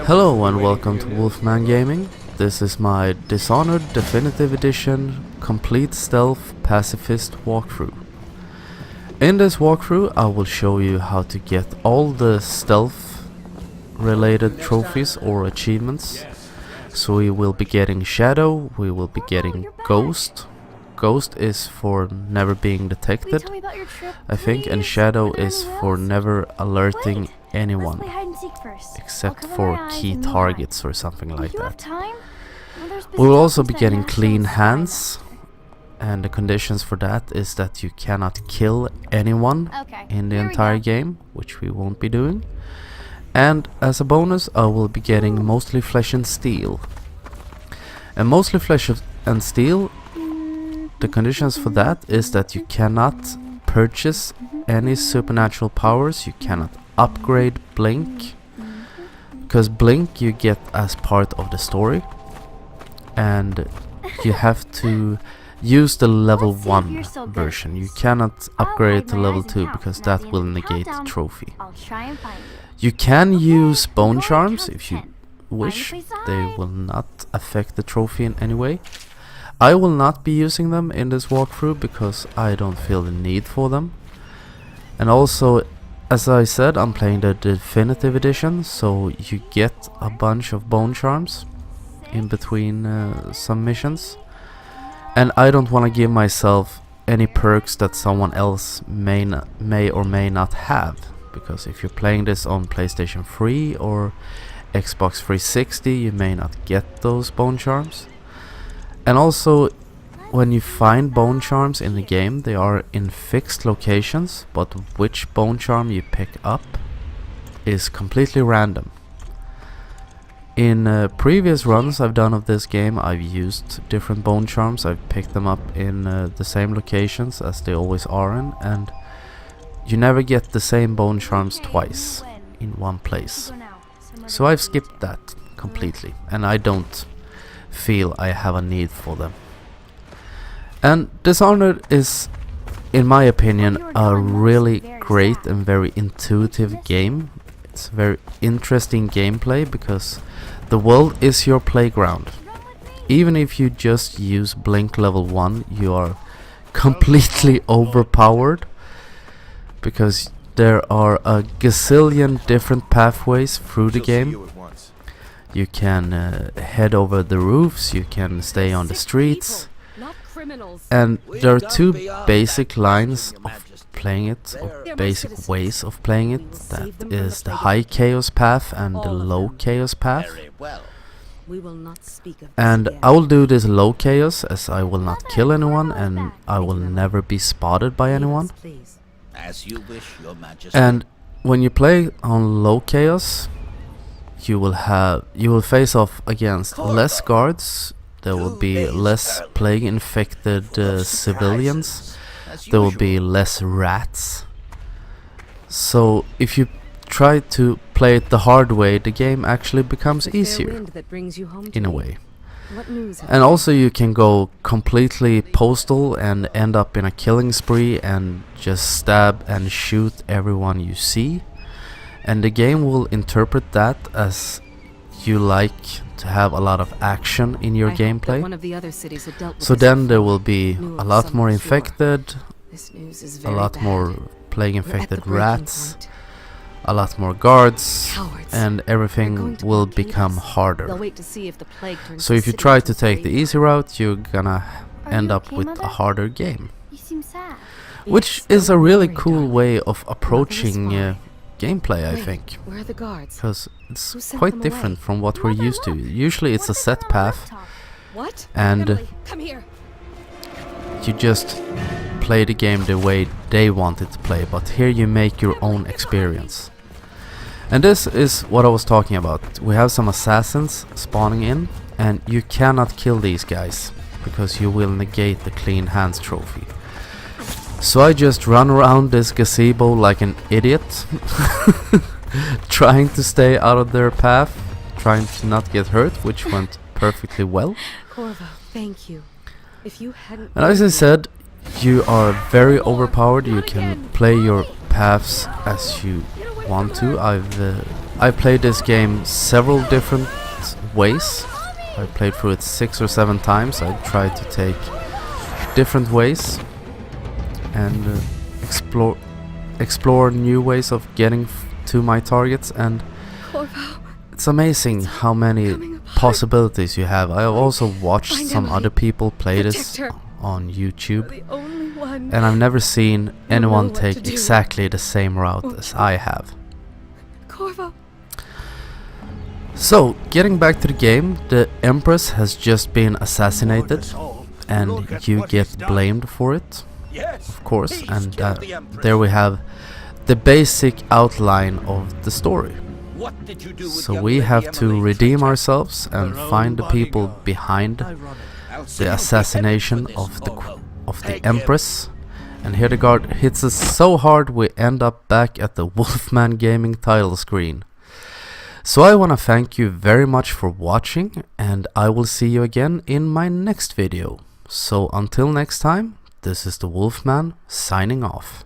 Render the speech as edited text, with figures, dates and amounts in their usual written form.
Hello and welcome to Wolfman Gaming. This is my Dishonored Definitive Edition Complete Stealth Pacifist walkthrough. In this walkthrough I will show you how to get all the stealth related trophies or achievements. So we will be getting Shadow, we will be getting Ghost. Ghost is for never being detected, I think, and Shadow is for never alerting anyone except for key targets or something like that. We will also be getting Clean Hands, and the conditions for that is that you cannot kill anyone in the entire game, which we won't be doing. And as a bonus I will be getting Mostly Flesh and Steel. And Mostly Flesh and Steel, the conditions for that is that you cannot purchase any supernatural powers, you cannot upgrade Blink, because Blink you get as part of the story, and you have to use the level 1 version. You cannot upgrade to level 2 because that will negate the trophy. You can use bone charms if you wish, they will not affect the trophy in any way. I will not be using them in this walkthrough because I don't feel the need for them. And also, as I said, I'm playing the Definitive Edition, so you get a bunch of bone charms in between some missions. And I don't want to give myself any perks that someone else may or may not have, because if you're playing this on PlayStation 3 or Xbox 360 you may not get those bone charms. And also, when you find bone charms in the game, they are in fixed locations, but which bone charm you pick up is completely random. In previous runs I've done of this game, I've used different bone charms. I've picked them up in the same locations as they always are in, and you never get the same bone charms twice in one place. So I've skipped that completely, and I don't feel I have a need for them. And Dishonored is, in my opinion, a really great and very intuitive game. It's very interesting gameplay because the world is your playground. Even if you just use Blink level 1, you are completely overpowered, because there are a gazillion different pathways through the game. You can head over the roofs, you can stay on the streets, and there are two basic lines of playing it, or basic ways of playing it. That is the high chaos path and the low chaos path. And I will do this low chaos as I will not kill anyone and I will never be spotted by anyone. And when you play on low chaos, you will face off against less guards. There will be less plague infected civilians. There will be less rats. So if you try to play it the hard way, the game actually becomes easier in a way. And also you can go completely postal and end up in a killing spree and just stab and shoot everyone you see. And the game will interpret that as you like to have a lot of action in your gameplay. So then there will be a lot more infected, a lot more plague infected rats, a lot more guards, and everything will become harder. So if you try to take the easy route, you're gonna end up with a harder game. Which is a really cool way of approaching gameplay, I think, because it's quite different from what we're used to. Usually it's a set path and you just play the game the way they want it to play, but here you make your own experience. And this is what I was talking about. We have some assassins spawning in, and you cannot kill these guys because you will negate the Clean Hands trophy. So I just run around this gazebo like an idiot, trying to stay out of their path, trying to not get hurt, which went perfectly well. Thank you. If you hadn't, and as I said, you are very overpowered. You can play your paths as you want to. I've I played this game several different ways. I played through it 6 or 7 times. I tried to take different ways and explore new ways of getting to my targets, and Corvo, it's amazing how many coming apart. possibilities you have. I have also watched Find some Emily. other people play Protect this her. on You're YouTube, the only one. and I've never seen anyone what to take do. exactly the same route Won't as you? I have. Corvo. So, getting back to the game, the Empress has just been assassinated, and you get blamed for it, of course, and there we have the basic outline of the story. So we have to redeem ourselves and find the people behind the assassination of the Empress. And here the guard hits us so hard we end up back at the Wolfman Gaming title screen. So I want to thank you very much for watching, and I will see you again in my next video. So until next time, this is the Wolfman signing off.